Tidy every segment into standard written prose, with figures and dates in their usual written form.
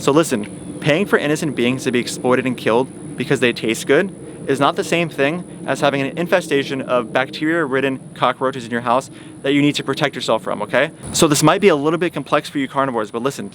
So listen, paying for innocent beings to be exploited and killed because they taste good is not the same thing as having an infestation of bacteria-ridden cockroaches in your house that you need to protect yourself from, okay? So this might be a little bit complex for you carnivores, but listen.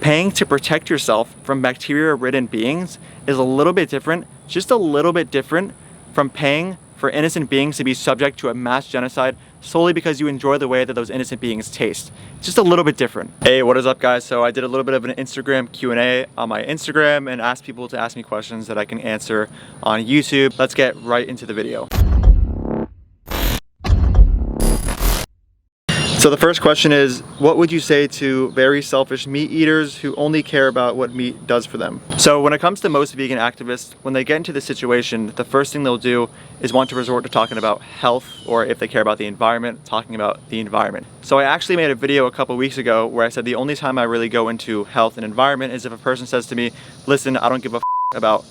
Paying to protect yourself from bacteria-ridden beings is a little bit different, just a little bit different from paying for innocent beings to be subject to a mass genocide solely because you enjoy the way that those innocent beings taste. Just a little bit different. Hey, what is up guys? So I did a little bit of an Instagram Q&A on my Instagram and asked people to ask me questions that I can answer on YouTube. Let's get right into the video. So the first question is, what would you say to very selfish meat eaters who only care about what meat does for them? So when it comes to most vegan activists, when they get into this situation, the first thing they'll do is want to resort to talking about health, or if they care about the environment, talking about the environment. So I actually made a video a couple weeks ago where I said the only time I really go into health and environment is if a person says to me, listen, I don't give a about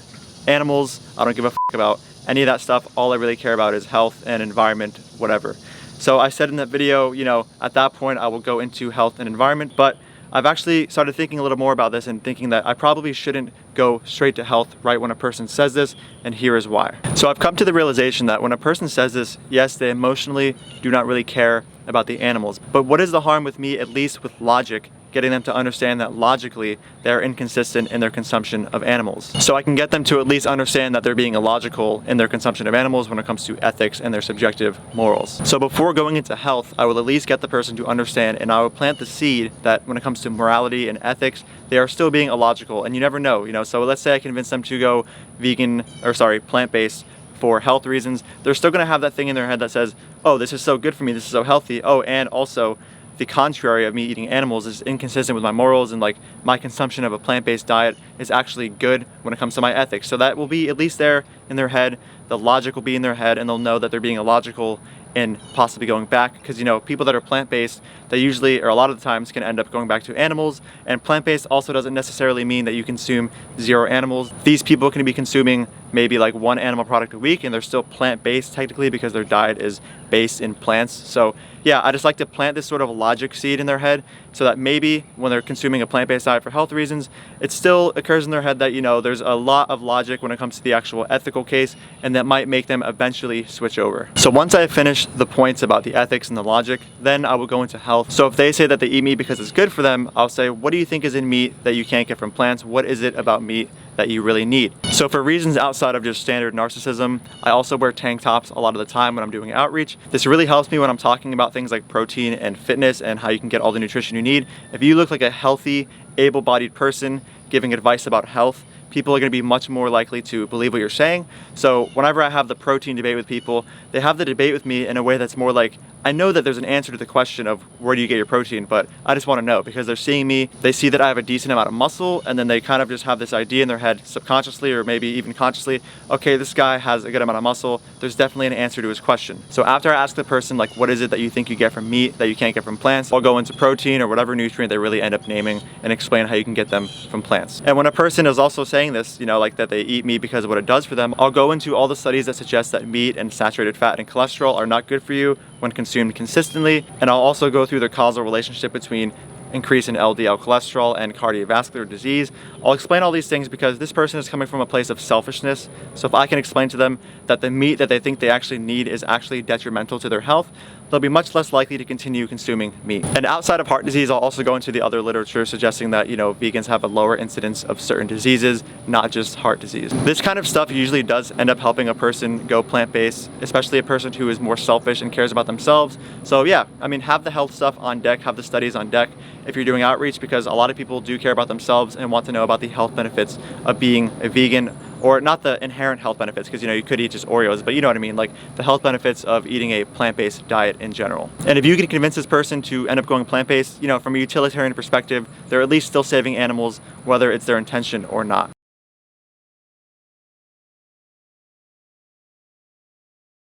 animals, I don't give a about any of that stuff, all I really care about is health and environment, whatever. So I said in that video, you know, at that point I will go into health and environment, but I've actually started thinking a little more about this and thinking that I probably shouldn't go straight to health right when a person says this, and here is why. So I've come to the realization that when a person says this, yes, they emotionally do not really care about the animals, but what is the harm with me, at least with logic, getting them to understand that logically they're inconsistent in their consumption of animals. So I can get them to at least understand that they're being illogical in their consumption of animals when it comes to ethics and their subjective morals. So before going into health, I will at least get the person to understand, and I will plant the seed that when it comes to morality and ethics, they are still being illogical, and you never know, you know. So let's say I convince them to go plant-based for health reasons. They're still gonna have that thing in their head that says, oh, this is so good for me, this is so healthy, oh, and also the contrary of me eating animals is inconsistent with my morals, and like my consumption of a plant-based diet is actually good when it comes to my ethics. So that will be at least there in their head, the logic will be in their head, and they'll know that they're being illogical and possibly going back, because you know, people that are plant-based, they usually, or a lot of the times, can end up going back to animals, and plant-based also doesn't necessarily mean that you consume 0 animals. These people can be consuming maybe like 1 animal product a week, and they're still plant-based technically because their diet is based in plants. So yeah, I just like to plant this sort of logic seed in their head so that maybe when they're consuming a plant-based diet for health reasons, it still occurs in their head that, you know, there's a lot of logic when it comes to the actual ethical case, and that might make them eventually switch over. So once I finish the points about the ethics and the logic, then I will go into health. So if they say that they eat meat because it's good for them, I'll say, what do you think is in meat that you can't get from plants? What is it about meat that you really need? So for reasons outside of just standard narcissism, I also wear tank tops a lot of the time when I'm doing outreach. This really helps me when I'm talking about things like protein and fitness and how you can get all the nutrition you need. If you look like a healthy, able-bodied person giving advice about health, people are going to be much more likely to believe what you're saying. So whenever I have the protein debate with people, they have the debate with me in a way that's more like, I know that there's an answer to the question of where do you get your protein, but I just want to know, because they're seeing me, they see that I have a decent amount of muscle, and then they kind of just have this idea in their head subconsciously or maybe even consciously, okay, this guy has a good amount of muscle, there's definitely an answer to his question. So after I ask the person, like, what is it that you think you get from meat that you can't get from plants, I'll go into protein or whatever nutrient they really end up naming and explain how you can get them from plants. And when a person is also saying this, you know, like that they eat meat because of what it does for them, I'll go into all the studies that suggest that meat and saturated fat and cholesterol are not good for you when consumed consistently, and I'll also go through the causal relationship between increase in LDL cholesterol and cardiovascular disease. I'll explain all these things because this person is coming from a place of selfishness. So if I can explain to them that the meat that they think they actually need is actually detrimental to their health, they'll be much less likely to continue consuming meat. And outside of heart disease, I'll also go into the other literature suggesting that, you know, vegans have a lower incidence of certain diseases, not just heart disease. This kind of stuff usually does end up helping a person go plant-based, especially a person who is more selfish and cares about themselves. So yeah, I mean, have the health stuff on deck, have the studies on deck if you're doing outreach, because a lot of people do care about themselves and want to know about the health benefits of being a vegan, or not the inherent health benefits, because, you know, you could eat just Oreos, but you know what I mean, like the health benefits of eating a plant-based diet in general. And if you can convince this person to end up going plant-based, you know, from a utilitarian perspective, they're at least still saving animals, whether it's their intention or not.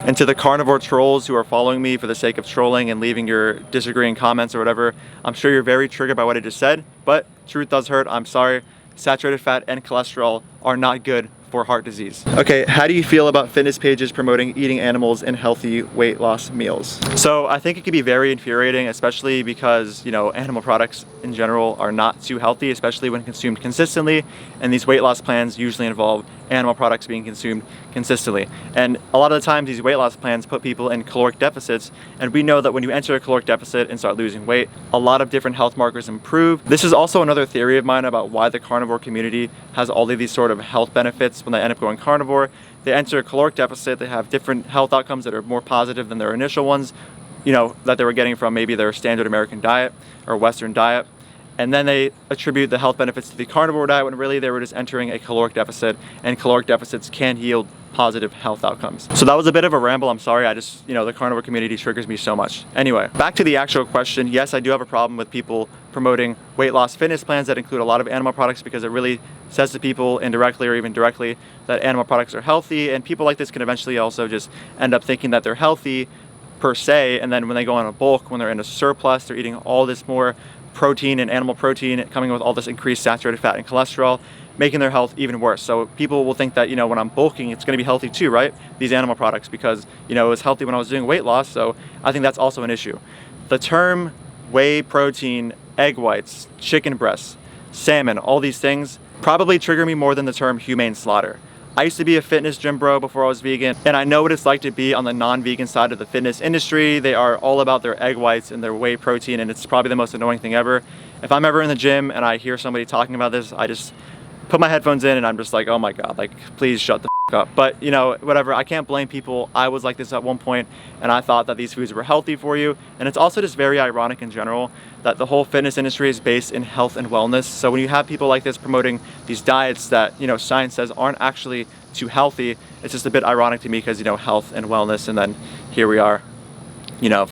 And to the carnivore trolls who are following me for the sake of trolling and leaving your disagreeing comments or whatever, I'm sure you're very triggered by what I just said, but truth does hurt, I'm sorry. Saturated fat and cholesterol are not good for heart disease. Okay, how do you feel about fitness pages promoting eating animals and healthy weight loss meals? So I think it can be very infuriating, especially because, you know, animal products in general are not too healthy, especially when consumed consistently, and these weight loss plans usually involve animal products being consumed consistently. And a lot of the times these weight loss plans put people in caloric deficits, and we know that when you enter a caloric deficit and start losing weight, a lot of different health markers improve. This is also another theory of mine about why the carnivore community has all of these sort of health benefits when they end up going carnivore. They enter a caloric deficit, they have different health outcomes that are more positive than their initial ones, you know, that they were getting from maybe their standard American diet or Western diet. And then they attribute the health benefits to the carnivore diet when really they were just entering a caloric deficit, and caloric deficits can yield positive health outcomes. So that was a bit of a ramble, I'm sorry, the carnivore community triggers me so much. Anyway, back to the actual question. Yes, I do have a problem with people promoting weight loss fitness plans that include a lot of animal products, because it really says to people indirectly or even directly that animal products are healthy, and people like this can eventually also just end up thinking that they're healthy per se, and then when they go on a bulk, when they're in a surplus, they're eating all this more protein and animal protein coming with all this increased saturated fat and cholesterol, making their health even worse. So people will think that, you know, when I'm bulking, it's going to be healthy too, right? These animal products, because, you know, it was healthy when I was doing weight loss. So I think that's also an issue. The term whey protein, egg whites, chicken breasts, salmon, all these things probably trigger me more than the term humane slaughter. I used to be a fitness gym bro before I was vegan, and I know what it's like to be on the non-vegan side of the fitness industry. They are all about their egg whites and their whey protein, and it's probably the most annoying thing ever. If I'm ever in the gym and I hear somebody talking about this, I just put my headphones in and I'm just like, oh my God, like, please shut the f up. But, you know, whatever, I can't blame people. I was like this at one point, and I thought that these foods were healthy for you. And it's also just very ironic in general that the whole fitness industry is based in health and wellness. So when you have people like this promoting these diets that, you know, science says aren't actually too healthy, it's just a bit ironic to me, because, you know, health and wellness, and then here we are, you know,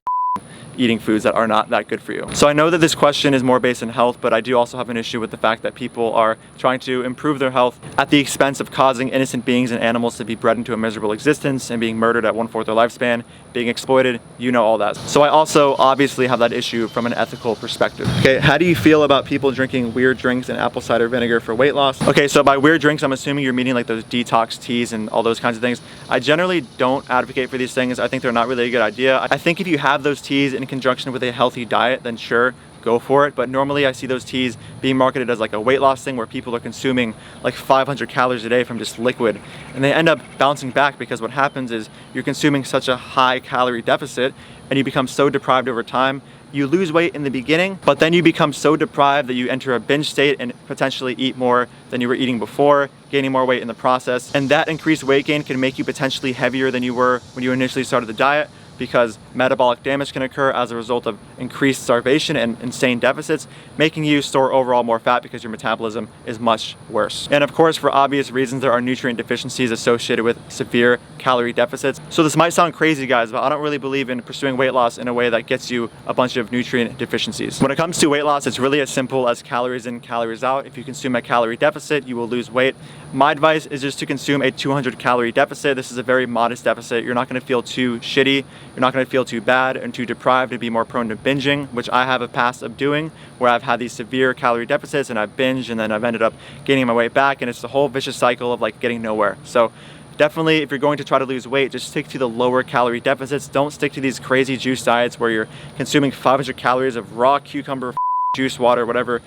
eating foods that are not that good for you. So I know that this question is more based in health, but I do also have an issue with the fact that people are trying to improve their health at the expense of causing innocent beings and animals to be bred into a miserable existence and being murdered at 1/4 their lifespan, being exploited, you know, all that. So I also obviously have that issue from an ethical perspective. Okay, how do you feel about people drinking weird drinks and apple cider vinegar for weight loss? Okay, so by weird drinks, I'm assuming you're meaning like those detox teas and all those kinds of things. I generally don't advocate for these things. I think they're not really a good idea. I think if you have those teas in conjunction with a healthy diet, then sure, go for it. But normally I see those teas being marketed as like a weight loss thing, where people are consuming like 500 calories a day from just liquid, and they end up bouncing back, because what happens is you're consuming such a high calorie deficit and you become so deprived over time. You lose weight in the beginning, but then you become so deprived that you enter a binge state and potentially eat more than you were eating before, gaining more weight in the process. And that increased weight gain can make you potentially heavier than you were when you initially started the diet, because metabolic damage can occur as a result of increased starvation and insane deficits, making you store overall more fat because your metabolism is much worse. And of course, for obvious reasons, there are nutrient deficiencies associated with severe calorie deficits. So this might sound crazy, guys, but I don't really believe in pursuing weight loss in a way that gets you a bunch of nutrient deficiencies. When it comes to weight loss, it's really as simple as calories in, calories out. If you consume a calorie deficit, you will lose weight. My advice is just to consume a 200 calorie deficit. This is a very modest deficit. You're not going to feel too shitty. You're not going to feel too bad and too deprived and be more prone to binging, which I have a past of doing, where I've had these severe calorie deficits and I've binged, and then I've ended up gaining my weight back, and it's the whole vicious cycle of like getting nowhere. So definitely, if you're going to try to lose weight, just stick to the lower calorie deficits. Don't stick to these crazy juice diets where you're consuming 500 calories of raw cucumber juice, water, whatever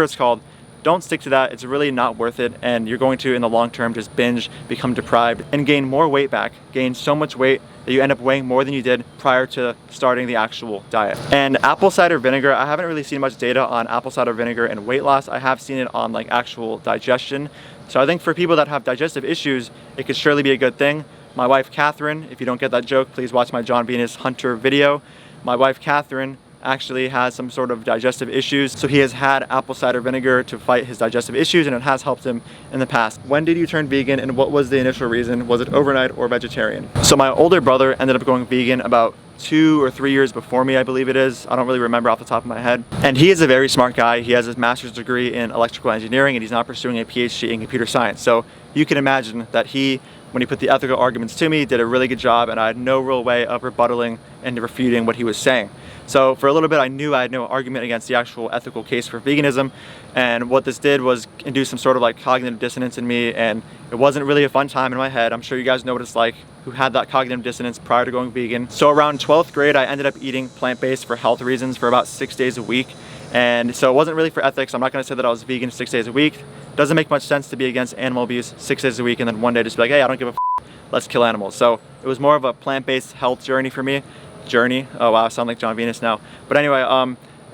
it's called. Don't stick to that. It's really not worth it, and you're going to, in the long term, just binge, become deprived, and gain more weight back. Gain so much weight that you end up weighing more than you did prior to starting the actual diet. And apple cider vinegar, I haven't really seen much data on apple cider vinegar and weight loss. I have seen it on like actual digestion. So I think for people that have digestive issues, it could surely be a good thing. My wife, Catherine, if you don't get that joke, please watch my John Venus Hunter video. My wife, Catherine, actually has some sort of digestive issues, so he has had apple cider vinegar to fight his digestive issues, and it has helped him in the past. When did you turn vegan, and what was the initial reason? Was it overnight or vegetarian? So my older brother ended up going vegan about 2 or 3 years before me, I believe it is. I don't really remember off the top of my head. And he is a very smart guy. He has his master's degree in electrical engineering, and he's now pursuing a PhD in computer science. So you can imagine that he, when he put the ethical arguments to me, did a really good job, and I had no real way of rebuttaling and refuting what he was saying. So for a little bit, I knew I had no argument against the actual ethical case for veganism, and what this did was induce some sort of like cognitive dissonance in me, and it wasn't really a fun time in my head. I'm sure you guys know what it's like who had that cognitive dissonance prior to going vegan. So around 12th grade, I ended up eating plant-based for health reasons for about 6 days a week, and so it wasn't really for ethics. I'm not going to say that I was vegan 6 days a week. Doesn't make much sense to be against animal abuse 6 days a week and then one day just be like, hey, I don't give a let's kill animals. So it was more of a plant-based health journey for me. Oh wow, I sound like John Venus now. But anyway,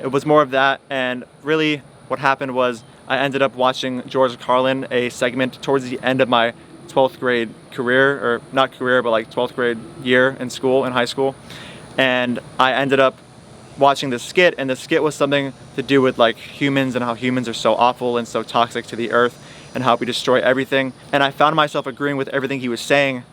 it was more of that, and really what happened was I ended up watching George Carlin, a segment towards the end of my 12th grade career, or not career, but like 12th grade year in school, in high school. And I ended up watching this skit, and the skit was something to do with like humans and how humans are so awful and so toxic to the earth and how we destroy everything. And I found myself agreeing with everything he was saying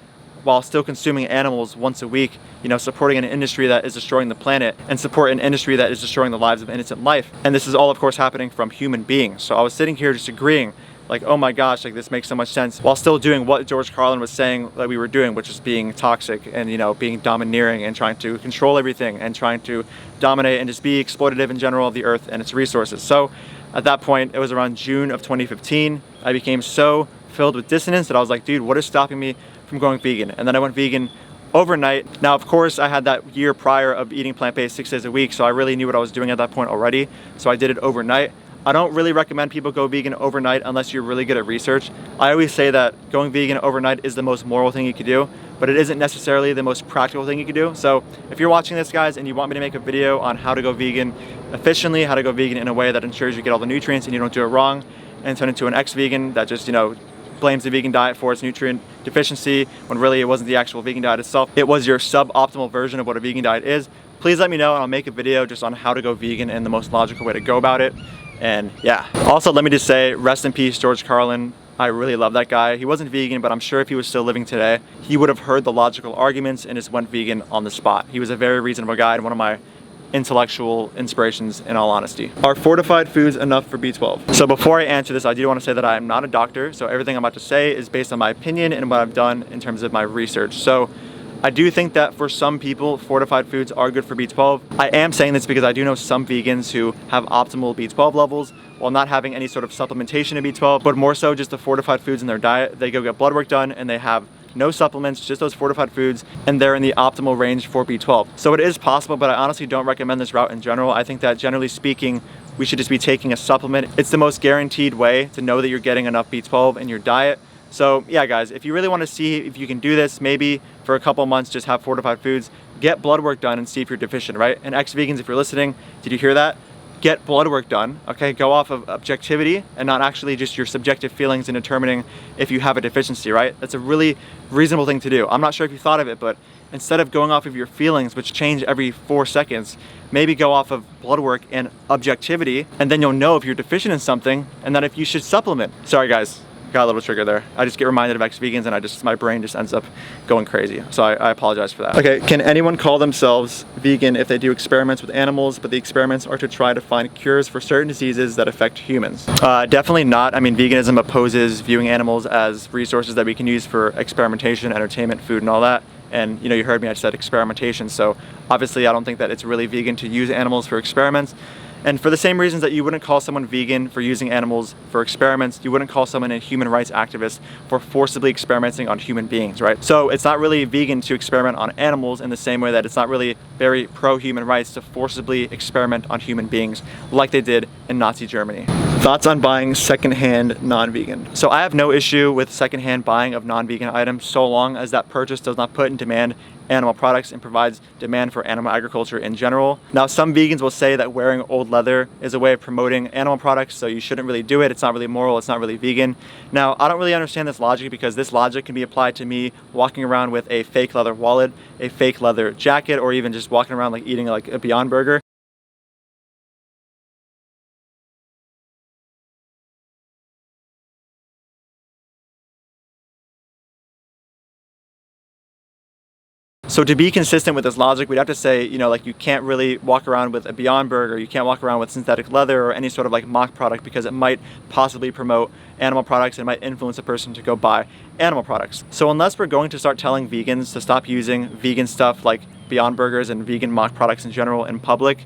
while still consuming animals once a week, you know, supporting an industry that is destroying the planet and support an industry that is destroying the lives of innocent life. And this is all, of course, happening from human beings. So I was sitting here just agreeing, like, oh my gosh, like this makes so much sense, while still doing what George Carlin was saying that we were doing, which is being toxic and, you know, being domineering and trying to control everything and trying to dominate and just be exploitative in general of the earth and its resources. So at that point, it was around June of 2015, I became so filled with dissonance that I was like, dude, what is stopping me from going vegan? And then I went vegan overnight. Now, of course, I had that year prior of eating plant-based 6 days a week, so I really knew what I was doing at that point already. So I did it overnight. I don't really recommend people go vegan overnight unless you're really good at research. I always say that going vegan overnight is the most moral thing you could do, but it isn't necessarily the most practical thing you could do. So if you're watching this, guys, and you want me to make a video on how to go vegan efficiently, how to go vegan in a way that ensures you get all the nutrients and you don't do it wrong, and turn into an ex-vegan that just, you know, blames the vegan diet for its nutrient deficiency when really it wasn't the actual vegan diet itself. It was your suboptimal version of what a vegan diet is. Please let me know, and I'll make a video just on how to go vegan and the most logical way to go about it. And yeah, also let me just say, rest in peace, George Carlin. I really love that guy. He wasn't vegan, but I'm sure if he was still living today, he would have heard the logical arguments and just went vegan on the spot. He was a very reasonable guy and one of my intellectual inspirations, in all honesty. Are fortified foods enough for B12? So before I answer this, I do want to say that I am not a doctor, so everything I'm about to say is based on my opinion and what I've done in terms of my research. So I do think that for some people, fortified foods are good for B12. I am saying this because I do know some vegans who have optimal B12 levels while not having any sort of supplementation of B12, but more so just the fortified foods in their diet. They go get blood work done and they have no supplements, just those fortified foods, and they're in the optimal range for B12. So it is possible, but I honestly don't recommend this route in general. I think that generally speaking, we should just be taking a supplement. It's the most guaranteed way to know that you're getting enough B12 in your diet. So yeah, guys, if you really want to see if you can do this, maybe for a couple months, just have fortified foods, get blood work done and see if you're deficient, right? And ex-vegans, if you're listening, did you hear that? Get blood work done, okay? Go off of objectivity and not actually just your subjective feelings in determining if you have a deficiency, right? That's a really reasonable thing to do. I'm not sure if you thought of it, but instead of going off of your feelings, which change every 4 seconds, maybe go off of blood work and objectivity, and then you'll know if you're deficient in something and that if you should supplement. Sorry guys, got a little trigger there. I just get reminded of ex-vegans and my brain just ends up going crazy. So I apologize for that. Okay, can anyone call themselves vegan if they do experiments with animals, but the experiments are to try to find cures for certain diseases that affect humans? Definitely not. I mean, veganism opposes viewing animals as resources that we can use for experimentation, entertainment, food, and all that. And you know, you heard me, I said experimentation. So obviously I don't think that it's really vegan to use animals for experiments. And for the same reasons that you wouldn't call someone vegan for using animals for experiments, you wouldn't call someone a human rights activist for forcibly experimenting on human beings, right? So it's not really vegan to experiment on animals in the same way that it's not really very pro-human rights to forcibly experiment on human beings like they did in Nazi Germany. Thoughts on buying secondhand non-vegan? So I have no issue with secondhand buying of non-vegan items so long as that purchase does not put in demand animal products and provides demand for animal agriculture in general. Now, some vegans will say that wearing old leather is a way of promoting animal products, so you shouldn't really do it. It's not really moral, it's not really vegan. Now, I don't really understand this logic because this logic can be applied to me walking around with a fake leather wallet, a fake leather jacket, or even just walking around like eating like a Beyond Burger. So to be consistent with this logic, we'd have to say, you know, like you can't really walk around with a Beyond Burger, you can't walk around with synthetic leather or any sort of like mock product because it might possibly promote animal products and might influence a person to go buy animal products. So unless we're going to start telling vegans to stop using vegan stuff like Beyond Burgers and vegan mock products in general in public,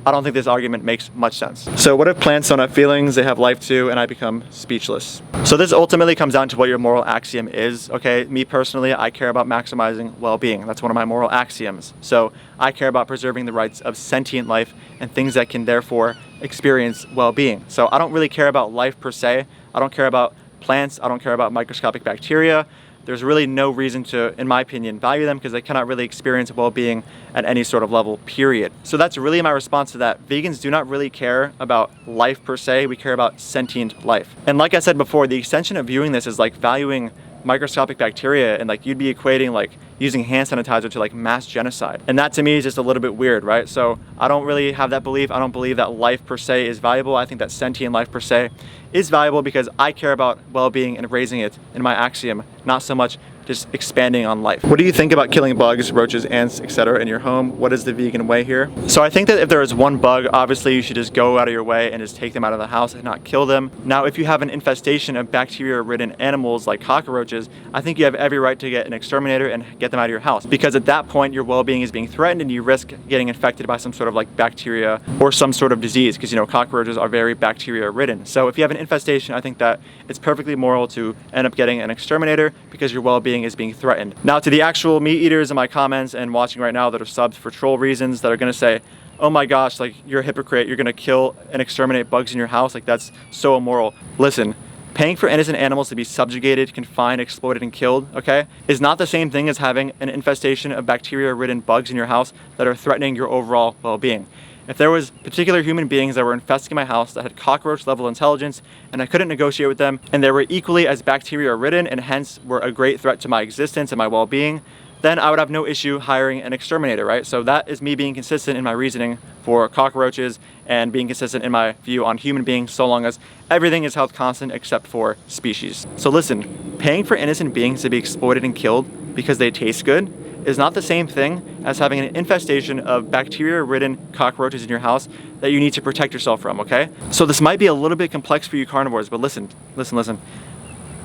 I don't think this argument makes much sense. So what if plants don't have feelings, they have life too, and I become speechless? So this ultimately comes down to what your moral axiom is, okay? Me personally, I care about maximizing well-being. That's one of my moral axioms. So I care about preserving the rights of sentient life and things that can therefore experience well-being. So I don't really care about life per se. I don't care about plants. I don't care about microscopic bacteria. There's really no reason to, in my opinion, value them because they cannot really experience well-being at any sort of level, period. So that's really my response to that. Vegans do not really care about life per se, we care about sentient life. And like I said before, the extension of viewing this is like valuing microscopic bacteria, and like you'd be equating like using hand sanitizer to like mass genocide. And that to me is just a little bit weird, right? So I don't really have that belief. I don't believe that life per se is valuable. I think that sentient life per se is valuable because I care about well-being and raising it in my axiom, not so much just expanding on life. What do you think about killing bugs, roaches, ants, etc. in your home? What is the vegan way here? So I think that if there is one bug, obviously you should just go out of your way and just take them out of the house and not kill them. Now, if you have an infestation of bacteria-ridden animals like cockroaches, I think you have every right to get an exterminator and get them out of your house, because at that point your well-being is being threatened and you risk getting infected by some sort of like bacteria or some sort of disease, because you know cockroaches are very bacteria-ridden. So if you have an infestation, I think that it's perfectly moral to end up getting an exterminator because your well-being is being threatened. Now, to the actual meat eaters in my comments and watching right now that are subbed for troll reasons, that are going to say, oh my gosh, like you're a hypocrite, you're going to kill and exterminate bugs in your house, like that's so immoral. Listen, paying for innocent animals to be subjugated, confined, exploited, and killed, okay, is not the same thing as having an infestation of bacteria-ridden bugs in your house that are threatening your overall well-being. If there was particular human beings that were infesting my house that had cockroach level intelligence and I couldn't negotiate with them, and they were equally as bacteria ridden and hence were a great threat to my existence and my well-being, then I would have no issue hiring an exterminator, right? So that is me being consistent in my reasoning for cockroaches and being consistent in my view on human beings, so long as everything is held constant except for species. So listen, paying for innocent beings to be exploited and killed because they taste good is not the same thing as having an infestation of bacteria-ridden cockroaches in your house that you need to protect yourself from, okay? So this might be a little bit complex for you carnivores, but listen.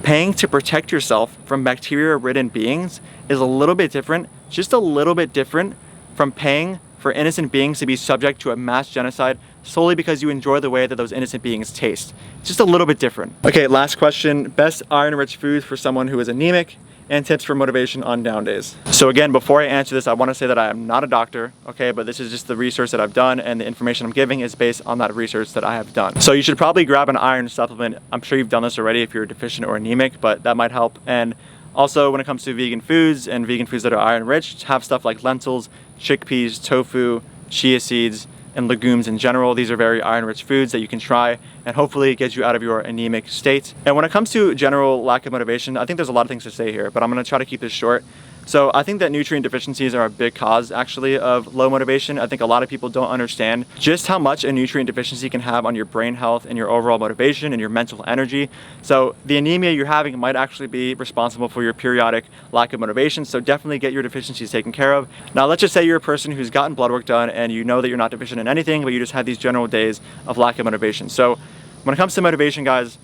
Paying to protect yourself from bacteria-ridden beings is a little bit different, just a little bit different from paying for innocent beings to be subject to a mass genocide solely because you enjoy the way that those innocent beings taste. Just a little bit different. Okay, last question. Best iron-rich foods for someone who is anemic, and tips for motivation on down days. So again, before I answer this, I want to say that I am not a doctor, okay, but this is just the research that I've done, and the information I'm giving is based on that research that I have done. So you should probably grab an iron supplement. I'm sure you've done this already if you're deficient or anemic, but that might help. And also when it comes to vegan foods and vegan foods that are iron rich, have stuff like lentils, chickpeas, tofu, chia seeds, and legumes in general. These are very iron-rich foods that you can try and hopefully get you out of your anemic state. And when it comes to general lack of motivation, I think there's a lot of things to say here, but I'm going to try to keep this short. So I think that nutrient deficiencies are a big cause actually of low motivation. I think a lot of people don't understand just how much a nutrient deficiency can have on your brain health and your overall motivation and your mental energy. So the anemia you're having might actually be responsible for your periodic lack of motivation. So definitely get your deficiencies taken care of. Now let's just say you're a person who's gotten blood work done and you know that you're not deficient in anything, but you just have these general days of lack of motivation. So when it comes to motivation, guys,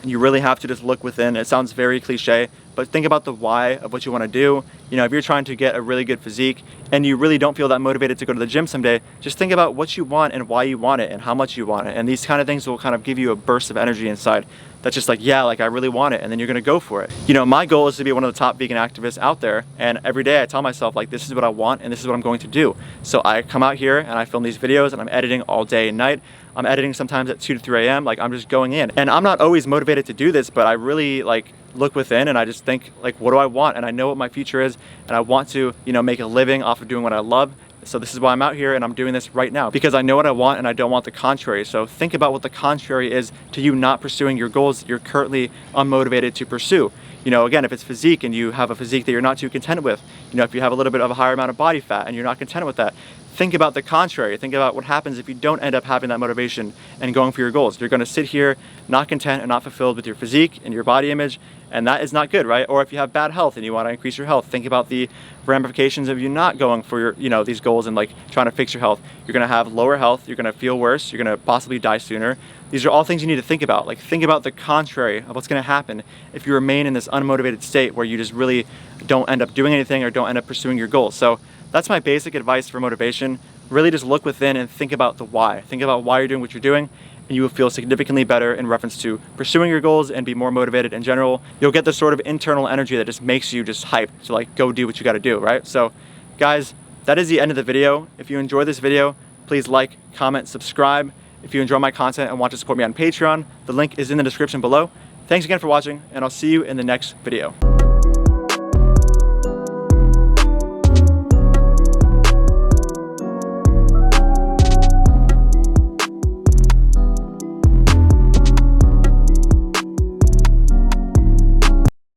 you really have to just look within. It sounds very cliche, but think about the why of what you want to do. You know, if you're trying to get a really good physique and you really don't feel that motivated to go to the gym someday, just think about what you want and why you want it and how much you want it. And these kind of things will kind of give you a burst of energy inside that's just like, yeah, like I really want it, and then you're gonna go for it. You know, my goal is to be one of the top vegan activists out there, and every day I tell myself like, this is what I want and this is what I'm going to do. So I come out here and I film these videos and I'm editing all day and night. I'm editing sometimes at 2 to 3 a.m. Like I'm just going in, and I'm not always motivated to do this, but I really like look within and I just think like, what do I want? And I know what my future is, and I want to, you know, make a living off of doing what I love. So this is why I'm out here and I'm doing this right now, because I know what I want and I don't want the contrary. So think about what the contrary is to you not pursuing your goals that you're currently unmotivated to pursue. You know, again, if it's physique and you have a physique that you're not too content with, you know, if you have a little bit of a higher amount of body fat and you're not content with that, think about the contrary. Think about what happens if you don't end up having that motivation and going for your goals. You're going to sit here not content and not fulfilled with your physique and your body image, and that is not good, right? Or if you have bad health and you want to increase your health, think about the ramifications of you not going for your, these goals and like trying to fix your health. You're going to have lower health, you're going to feel worse, you're going to possibly die sooner. These are all things you need to think about. Like, think about the contrary of what's going to happen if you remain in this unmotivated state where you just really don't end up doing anything or don't end up pursuing your goals. So that's my basic advice for motivation. Really just look within and think about the why. Think about why you're doing what you're doing, and you will feel significantly better in reference to pursuing your goals and be more motivated in general. You'll get this sort of internal energy that just makes you just hyped to like go do what you gotta do, right? So guys, that is the end of the video. If you enjoyed this video, please like, comment, subscribe. If you enjoy my content and want to support me on Patreon, the link is in the description below. Thanks again for watching, and I'll see you in the next video.